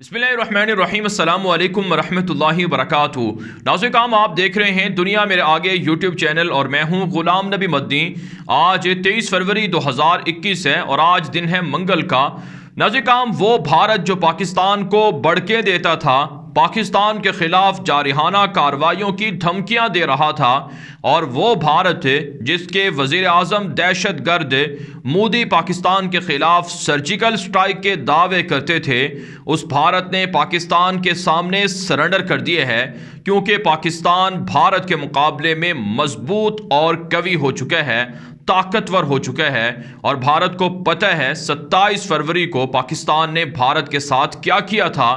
बिस्मिल्लाहिर्रहमानिर्रहीम अस्सलामु अलैकुम वरहमतुल्लाहि वबरकातुहू। नाज़रीन, आप देख रहे हैं दुनिया मेरे आगे यूट्यूब चैनल और मैं हूं गुलाम नबी मदनी। आज 23 फरवरी 2021 है और आज दिन है मंगल का। नाज़रीन, वो भारत जो पाकिस्तान को भड़के देता था, पाकिस्तान के खिलाफ जारहाना कार्रवाइयों की धमकियां दे रहा था, और वो भारत जिसके वज़ीर आज़म दहशत गर्द मोदी पाकिस्तान के खिलाफ सर्जिकल स्ट्राइक के दावे करते थे, उस भारत ने पाकिस्तान के सामने सरेंडर कर दिए है, क्योंकि पाकिस्तान भारत के मुकाबले में मजबूत और कवी हो चुका है, ताकतवर हो चुका है। और भारत को पता है 27 फरवरी को पाकिस्तान ने भारत के साथ क्या किया था।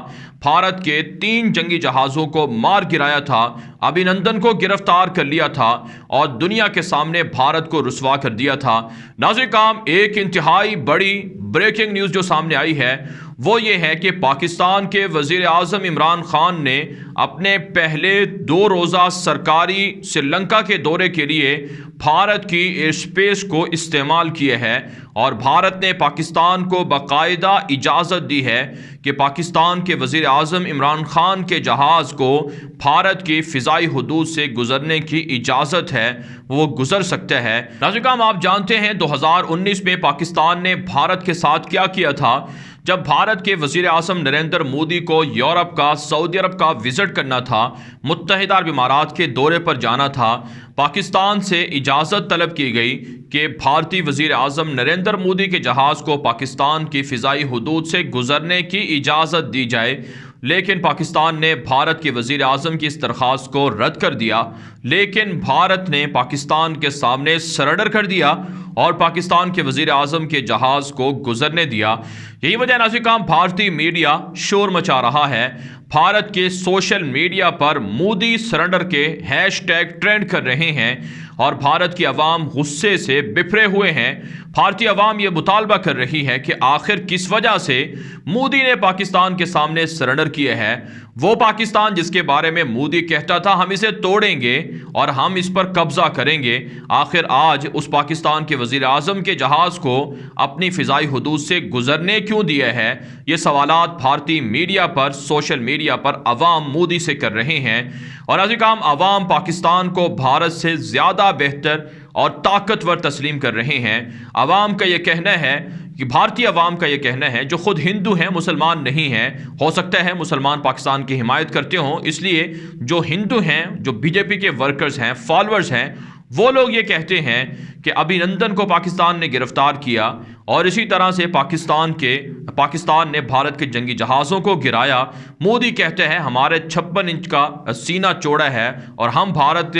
भारत के 3 जंगी जहाज़ों को मार गिराया था, अभिनंदन को गिरफ्तार कर लिया था और दुनिया के सामने भारत को रुसवा कर दिया था। नाज़रीन, एक इंतहाई बड़ी ब्रेकिंग न्यूज़ जो सामने आई है वो ये है कि पाकिस्तान के वज़ीर आज़म इमरान खान ने अपने पहले 2 रोज़ा सरकारी श्रीलंका के दौरे के लिए भारत की एयर स्पेस को इस्तेमाल किए है, और भारत ने पाकिस्तान को बाकायदा इजाज़त दी है कि पाकिस्तान के वज़ीर आज़म इमरान खान के जहाज़ को भारत की फ़िज़ाई हुदूद से गुज़रने की इजाज़त है, वो गुज़र सकते हैं। नाज़रीन, आप जानते हैं 2019 में पाकिस्तान ने भारत के साथ क्या किया था। जब भारत के वज़ीर आज़म नरेंद्र मोदी को यूरोप का, सऊदी अरब का विज़िट करना था, मुत्तहिदा अरब इमारात के दौरे पर जाना था, पाकिस्तान से इजाज़त तलब की गई कि भारतीय वज़ीर आज़म नरेंद्र मोदी के जहाज़ को पाकिस्तान की फ़िज़ाई हुदूद से गुज़रने की इजाज़त दी जाए। लेकिन पाकिस्तान ने भारत के वज़ीर आज़म की इस दरख्वास्त को रद्द कर दिया। लेकिन भारत ने पाकिस्तान के सामने सरेंडर कर दिया और पाकिस्तान के वज़ीर आज़म के जहाज़ को गुज़रने दिया। यही वजह नाज़रीन, भारतीय मीडिया शोर मचा रहा है। भारत के सोशल मीडिया पर मोदी सरेंडर के हैशटैग ट्रेंड कर रहे हैं और भारत की आवाम गुस्से से बिफरे हुए हैं। भारतीय आवाम ये मुतालबा कर रही है कि आखिर किस वजह से मोदी ने पाकिस्तान के सामने सरेंडर किए हैं। वो पाकिस्तान जिसके बारे में मोदी कहता था हम इसे तोड़ेंगे और हम इस पर कब्जा करेंगे, आखिर आज उस पाकिस्तान के वज़ीर आज़म के जहाज़ को अपनी फ़िज़ाई हुदूद से गुजरने क्यों दिए है। ये सवालात भारतीय मीडिया पर, सोशल मीडिया पर अवाम मोदी से कर रहे हैं। और नाज़रीन, अवाम पाकिस्तान को भारत से ज़्यादा बेहतर और ताकतवर तस्लीम कर रहे हैं। अवाम का ये कहना है कि भारतीय अवाम का ये कहना है, जो खुद हिंदू हैं, मुसलमान नहीं हैं, हो सकता है मुसलमान पाकिस्तान की हिमायत करते हों, इसलिए जो हिंदू हैं, जो बीजेपी के वर्कर्स हैं, फॉलोअर्स हैं, वो लोग ये कहते हैं कि अभिनंदन को पाकिस्तान ने गिरफ्तार किया और इसी तरह से पाकिस्तान ने भारत के जंगी जहाज़ों को गिराया। मोदी कहते हैं हमारे 56 इंच का सीना चौड़ा है और हम भारत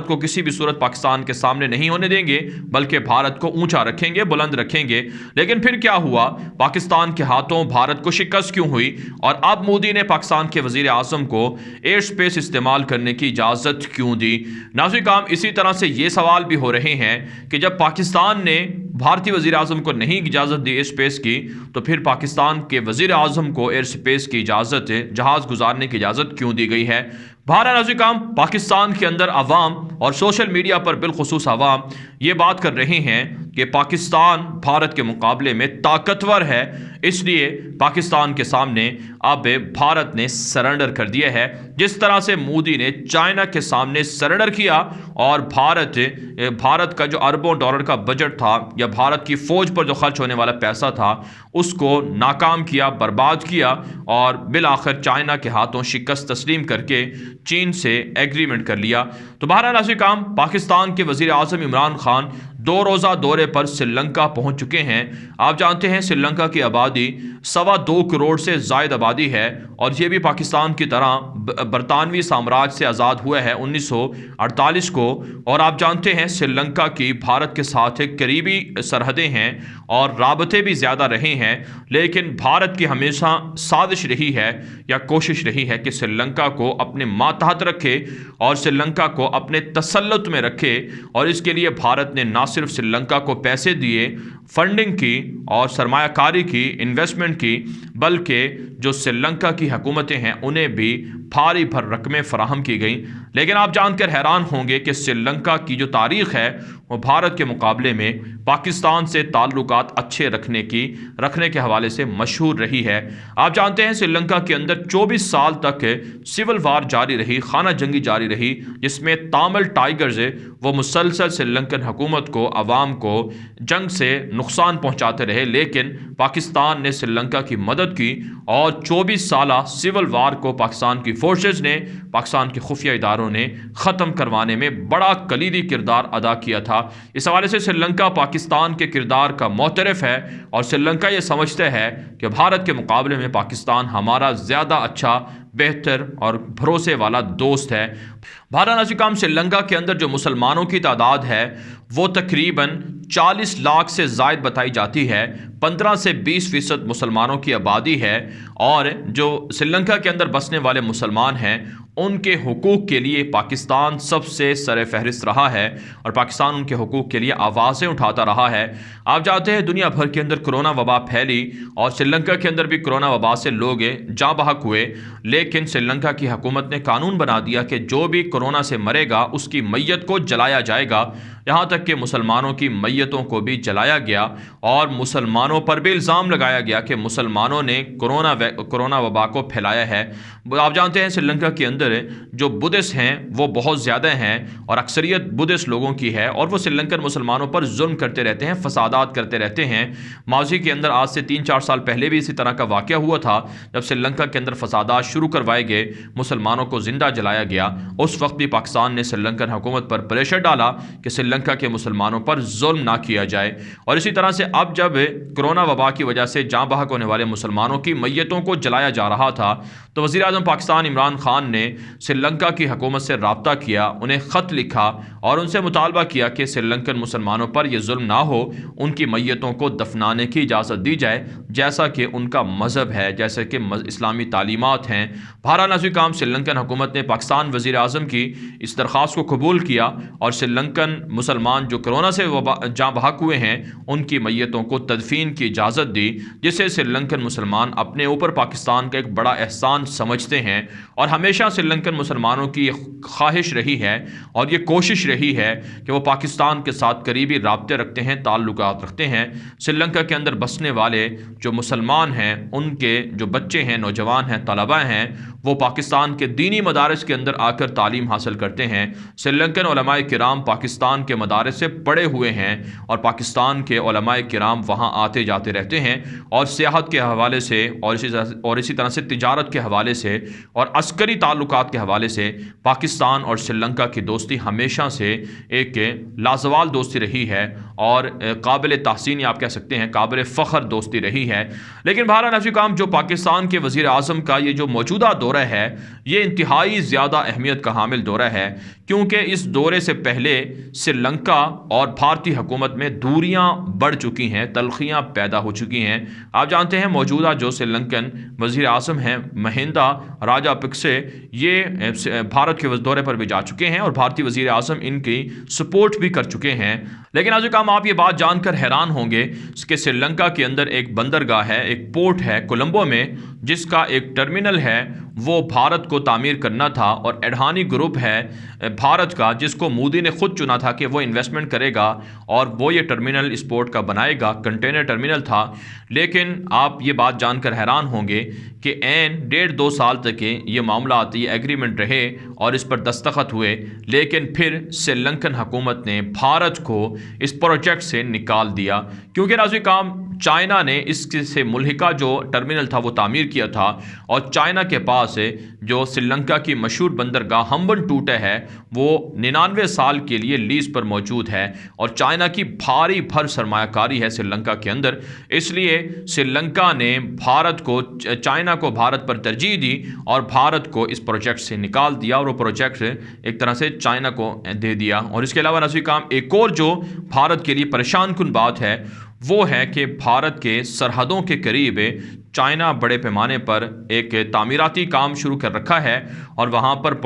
को किसी भी सूरत पाकिस्तान के सामने नहीं होने देंगे, बल्कि भारत को ऊंचा रखेंगे, बुलंद रखेंगे। लेकिन फिर क्या हुआ, पाकिस्तान के हाथों भारत को शिकस्त क्यों हुई और अब मोदी ने पाकिस्तान के वज़ीर आज़म को एयर स्पेस इस्तेमाल करने की इजाज़त क्यों दी। नाज़रीन, इसी तरह से ये सवाल भी हो रहे हैं कि जब पाकिस्तान ने भारतीय वज़ीर आज़म को नहीं इजाज़त दी एयर स्पेस की, तो फिर पाकिस्तान के वज़ीर आज़म को एयर स्पेस की इजाज़त, जहाज़ गुजारने की इजाज़त क्यों दी गई है। भारत नाज़रीन, पाकिस्तान के अंदर अवाम और सोशल मीडिया पर बिलखुसूस अवाम ये बात कर रहे हैं कि पाकिस्तान भारत के मुकाबले में ताकतवर है, इसलिए पाकिस्तान के सामने अब भारत ने सरेंडर कर दिया है। जिस तरह से मोदी ने चाइना के सामने सरेंडर किया और भारत का जो अरबों डॉलर का बजट था या भारत की फ़ौज पर जो खर्च होने वाला पैसा था उसको नाकाम किया, बर्बाद किया और बिल आखिर चाइना के हाथों शिकस्त तस्लीम करके चीन से एग्रीमेंट कर लिया। तो बहरहाल नाज़रीन, पाकिस्तान के वज़ीर आज़म इमरान खान 2 रोज़ा दौरे पर श्रीलंका पहुंच चुके हैं। आप जानते हैं श्रीलंका की आबादी 2.25 करोड़ से ज़ायद आबादी है और ये भी पाकिस्तान की तरह बरतानवी साम्राज्य से आज़ाद हुआ है 1948 को। और आप जानते हैं श्रीलंका की भारत के साथ एक करीबी सरहदें हैं और राबते भी ज़्यादा रहे हैं, लेकिन भारत की हमेशा साजिश रही है या कोशिश रही है कि श्रीलंका को अपने मातहत रखे और श्रीलंका को अपने तसल्लुत में रखे। और इसके लिए भारत ने ना सिर्फ श्रीलंका को पैसे दिए, फंडिंग की और सरमायाकारी की, इन्वेस्टमेंट की, बल्कि जो श्रीलंका की हुकूमतें हैं उन्हें भी भारी भर रकमें फराहम की गई। लेकिन आप जानकर हैरान होंगे कि श्रीलंका की जो तारीख है वो भारत के मुकाबले में पाकिस्तान से ताल्लुकात अच्छे रखने के हवाले से मशहूर रही है। आप जानते हैं श्रीलंका के अंदर 24 साल तक सिविल वार जारी रही, खाना जंगी जारी रही, जिसमें तामिल टाइगर्स वो मुसलसल श्रीलंकन हुकूमत को, अवाम को जंग से नुकसान पहुंचाते रहे। लेकिन पाकिस्तान ने श्रीलंका की मदद की और 24 साल सिविल वार को पाकिस्तान की फोर्सेस ने, पाकिस्तान के खुफिया इदारों ने ख़त्म करवाने में बड़ा कलीदी किरदार अदा किया था। इस हवाले से श्रीलंका पाकिस्तान के किरदार का मोतरफ है और श्रीलंका ये समझते हैं कि भारत के मुकाबले में पाकिस्तान हमारा ज़्यादा अच्छा, बेहतर और भरोसे वाला दोस्त है। नाज़रीन, श्रीलंका के अंदर जो मुसलमानों की तादाद है वो तकरीबन 40 लाख से ज़ायद बताई जाती है। 15 से 20% मुसलमानों की आबादी है और जो श्रीलंका के अंदर बसने वाले मुसलमान हैं उनके हुकूक़ के लिए पाकिस्तान सबसे सर फहरिस्त रहा है और पाकिस्तान उनके हुकूक़ के लिए आवाज़ें उठाता रहा है। आप जानते हैं दुनिया भर के अंदर कोरोना वबा फैली और श्रीलंका के अंदर भी कोरोना वबा से लोग जाँ बहक हुए, लेकिन श्रीलंका की हुकूमत ने कानून बना दिया कि जो भी कोरोना से मरेगा उसकी मैयत को जलाया जाएगा। यहाँ तक कि मुसलमानों की मैयतों को भी जलाया गया और मुसलमानों पर भी इल्ज़ाम लगाया गया कि मुसलमानों ने कोरोना वबा को फैलाया है। आप जानते हैं श्रीलंका के अंदर जो बुद्धिस्ट हैं वो बहुत ज़्यादा हैं और अक्सरियत बुद्धिस्ट लोगों की है और वो श्रीलंकन मुसलमानों पर जुल्म करते रहते हैं, फसादात करते रहते हैं। माजी के अंदर आज से 3-4 साल पहले भी इसी तरह का वाक़या हुआ था जब श्रीलंका के अंदर फसादात शुरू करवाए गए, मुसलमानों को ज़िंदा जलाया गया। उस वक्त भी पाकिस्तान ने श्रीलंकन हुकूमत पर प्रेशर डाला कि श्रीलंका के मुसलमानों पर जुल्म ना किया जाए। और इसी तरह से अब जब कोरोना वबा की वजह से जाँ बहक होने वाले मुसलमानों की मैयतों को जलाया जा रहा था तो वज़ीर आज़म पाकिस्तान इमरान खान ने श्रीलंका की हुकूमत से रब्ता किया, उन्हें ख़त लिखा और उनसे मुतालबा किया कि श्रीलंकन मुसलमानों पर यह जुल्म ना हो, उनकी मैयतों को दफनाने की इजाज़त दी जाए जैसा कि उनका मज़हब है, जैसे कि इस्लामी तालीमात हैं। नाज़रीन, श्रीलंकन हुकूमत ने पाकिस्तान वज़ीर आज़म की इस दरख्वास्त को कबूल किया और श्रीलंकन मुसलमान जो कोरोना से जाँ बहक हुए हैं उनकी मैयतों को तदफीन की इजाज़त दी, जिससे श्रीलंकन मुसलमान अपने ऊपर पाकिस्तान का एक बड़ा एहसान समझते हैं। और हमेशा श्रीलंकन मुसलमानों की ख्वाहिश रही है और ये कोशिश रही है कि वो पाकिस्तान के साथ करीबी राब्ते रखते हैं, ताल्लुकात रखते हैं। श्रीलंका के अंदर बसने वाले जो मुसलमान हैं उनके जो बच्चे हैं, नौजवान हैं, तलबा हैं, वो पाकिस्तान के दीनी मदारिस के अंदर आकर तालीम हासिल करते हैं। श्रीलंकन उलमाए किराम पाकिस्तान के मदारिस से पढ़े हुए हैं और पाकिस्तान के उलमाए किराम वहाँ आते जाते रहते हैं और सियाहत के हवाले से और इसी तरह से तिजारत के हवाले से और अस्करी ताल्लुकात के हवाले से पाकिस्तान और श्रीलंका की दोस्ती हमेशा से एक लाजवाल दोस्ती रही है और काबिल तहसीन या आप कह सकते हैं काबिल फ़ख्र दोस्ती रही है। लेकिन नाज़रीन, जो पाकिस्तान के वज़ीर आज़म का ये जो मौजूदा दौरा है ये इंतहाई ज़्यादा अहमियत का हामिल दौरा है, क्योंकि इस दौरे से पहले श्रीलंका और भारतीय हुकूमत में दूरियां बढ़ चुकी हैं, तलखियां पैदा हो चुकी हैं। आप जानते हैं मौजूदा जो श्रीलंकन वज़ीर आज़म हैं महिंदा राजापक्से, ये भारत के दौरे पर भी जा चुके हैं और भारतीय वज़ीर आज़म इनकी सपोर्ट भी कर चुके हैं। लेकिन आज आप ये बात जानकर हैरान होंगे कि श्रीलंका के अंदर एक बंदरगाह है, एक पोर्ट है कोलंबो में, जिसका एक टर्मिनल है वो भारत को तामीर करना था और एडहानी ग्रुप है भारत का जिसको मोदी ने खुद चुना था कि वो इन्वेस्टमेंट करेगा और वो ये टर्मिनल इस पोर्ट का बनाएगा, कंटेनर टर्मिनल था। लेकिन आप ये बात जानकर हैरान होंगे कि ऐन 1.5-2 साल तक ये मामला आती एग्रीमेंट रहे और इस पर दस्तखत हुए, लेकिन फिर श्रीलंकन हुकूमत ने भारत को इस प्रोजेक्ट से निकाल दिया, क्योंकि नाज़रीन चाइना ने इससे मुल्हिका जो टर्मिनल था वो तामीर किया था और चाइना के पास जो श्रीलंका की मशहूर बंदरगाह हम्बनटोटा है वो 99 साल के लिए लीज पर मौजूद है और चाइना की भारी भर सरमायाकारी है श्रीलंका के अंदर। इसलिए श्रीलंका ने चाइना को भारत पर तरजीह दी और भारत को इस प्रोजेक्ट से निकाल दिया और वो प्रोजेक्ट एक तरह से चाइना को दे दिया। और इसके अलावा नाज़रीन एक और जो भारत के लिए परेशान कुन बात है वो है कि भारत के सरहदों के करीब चाइना बड़े पैमाने पर एक तामीराती काम शुरू कर रखा है और वहाँ पर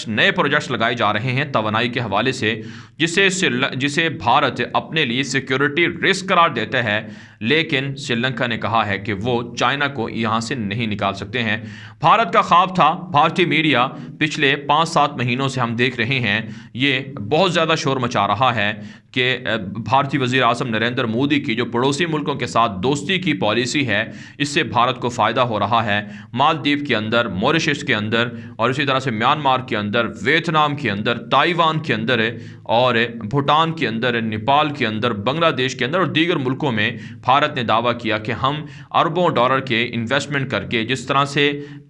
नए प्रोजेक्ट्स लगाए जा रहे हैं तवानाई के हवाले से, जिसे भारत अपने लिए सिक्योरिटी रिस्क करार देता है। लेकिन श्रीलंका ने कहा है कि वो चाइना को यहाँ से नहीं निकाल सकते हैं। भारत का ख्वाब था, भारतीय मीडिया पिछले 5-7 महीनों से हम देख रहे हैं, ये बहुत ज़्यादा शोर मचा रहा है कि भारतीय वज़ीर आज़म नरेंद्र मोदी की जो पड़ोसी मुल्कों के साथ दोस्ती की पॉलिसी है, इससे भारत को फ़ायदा हो रहा है। मालदीव के अंदर, मॉरिशस के अंदर और इसी तरह से म्यांमार के अंदर, वियतनाम के अंदर, ताइवान के अंदर और भूटान के अंदर, नेपाल के अंदर, बांग्लादेश के अंदर और दीगर मुल्कों में भारत ने दावा किया कि हम अरबों डॉलर के इन्वेस्टमेंट करके, जिस तरह से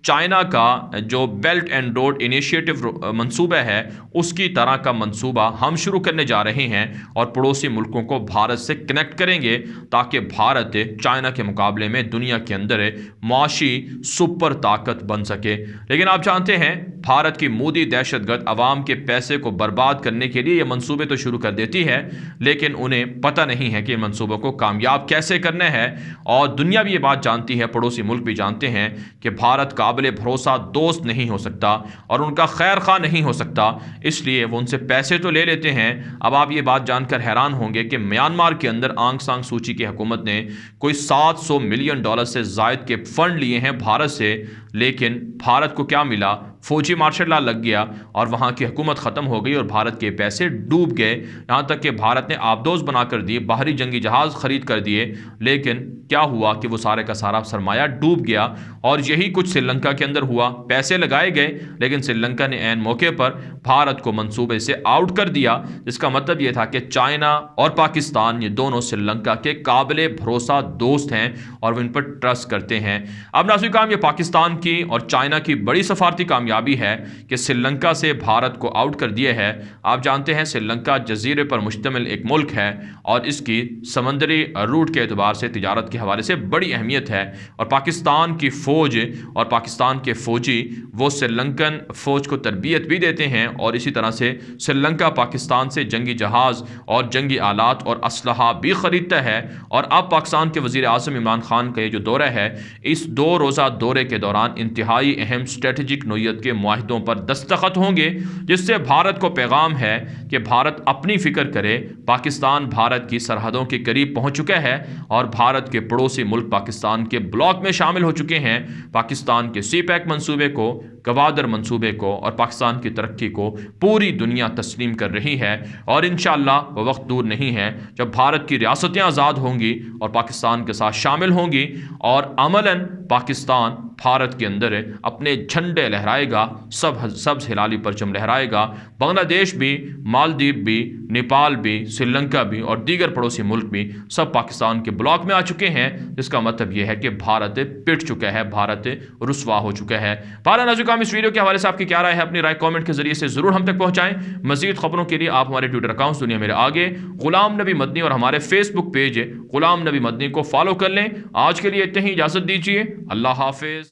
चाइना का जो बेल्ट एंड रोड इनिशिएटिव मंसूबा है उसकी तरह का मंसूबा हम शुरू करने जा रहे हैं और पड़ोसी मुल्कों को भारत से कनेक्ट करेंगे ताकि भारत चाइना के मुकाबले में दुनिया के अंदर माशी सुपर ताकत बन सके। लेकिन आप जानते हैं भारत की मोदी दहशतगर्द अवाम के पैसे को बर्बाद करने के लिए ये मंसूबे तो शुरू कर देती है, लेकिन उन्हें पता नहीं है कि इन मंसूबों को कामयाब कैसे करना है। और दुनिया भी ये बात जानती है, पड़ोसी मुल्क भी जानते हैं कि भारत काबिल भरोसा दोस्त नहीं हो सकता और उनका खैर खा नहीं हो सकता, इसलिए वो उनसे पैसे तो ले लेते हैं। अब आप ये बात जानकर हैरान होंगे कि म्यांमार के अंदर आंग सान सूची की हुकूमत ने कोई $700 मिलियन से जायद के फंड लिए हैं भारत से, लेकिन भारत को क्या मिला? फौजी मार्शल लॉ लग गया और वहाँ की हुकूमत ख़त्म हो गई और भारत के पैसे डूब गए। यहाँ तक कि भारत ने आबदोज बना कर दिए, बाहरी जंगी जहाज़ खरीद कर दिए, लेकिन क्या हुआ कि वो सारे का सारा सरमाया डूब गया। और यही कुछ श्रीलंका के अंदर हुआ, पैसे लगाए गए लेकिन श्रीलंका ने ऐन मौके पर भारत को मंसूबे से आउट कर दिया। इसका मतलब ये था कि चाइना और पाकिस्तान ये दोनों श्रीलंका के काबिल भरोसा दोस्त हैं और वो इन पर ट्रस्ट करते हैं। अब नाज़रीन काम, ये पाकिस्तान की और चाइना की बड़ी सफारती कामयाबी है कि श्रीलंका से भारत को आउट कर दिया है। आप जानते हैं श्रीलंका जजीरे पर मुश्तमिल एक मुल्क है और इसकी समंदरी रूट के एतबार से तिजारत के हवाले से बड़ी अहमियत है। और पाकिस्तान की फ़ौज और पाकिस्तान के फ़ौजी वो श्रीलंकन फ़ौज को तरबियत भी देते हैं और इसी तरह से श्रीलंका पाकिस्तान से जंगी जहाज़ और जंगी आलात और असलहा भी ख़रीदता है। और अब पाकिस्तान के वज़ीर आज़म इमरान खान का ये जो दौरा है, इस 2 रोज़ा दौरे के दौरान इंतहाई अहम स्ट्रेटजिक नोयत के मुआहिदों पर दस्तखत होंगे, जिससे भारत को पैगाम है कि भारत अपनी फ़िक्र करे। पाकिस्तान भारत की सरहदों के करीब पहुँच चुका है और भारत के पड़ोसी मुल्क पाकिस्तान के ब्लॉक में शामिल हो चुके हैं। पाकिस्तान के CPEC मंसूबे को, गवादर मंसूबे को और पाकिस्तान की तरक्की को पूरी दुनिया तस्लीम कर रही है। और इंशाअल्लाह वह वक्त दूर नहीं है जब भारत की रियासतें आज़ाद होंगी और पाकिस्तान के साथ शामिल होंगी और अमलन पाकिस्तान भारत के अंदर अपने झंडे लहराएगा, सब्ज़ हिलाली परचम लहराएगा। बांग्लादेश भी, मालदीव भी, नेपाल भी, श्रीलंका भी और दीगर पड़ोसी मुल्क भी सब पाकिस्तान के ब्लॉक में आ चुके हैं, जिसका मतलब यह है कि भारत पिट चुका है, भारत रुसवा हो चुका है। पारा नाज़ुकाम, इस वीडियो के हवाले से आपकी क्या राय है? अपनी राय कमेंट के जरिए से जरूर हम तक पहुंचाएं। मजीद खबरों के लिए आप हमारे ट्विटर अकाउंट दुनिया मेरे आगे, गुलाम नबी मदनी और हमारे फेसबुक पेज गुलाम नबी मदनी को फॉलो कर लें। आज के लिए इतनी ही इजाजत दीजिए। अल्लाह हाफिज।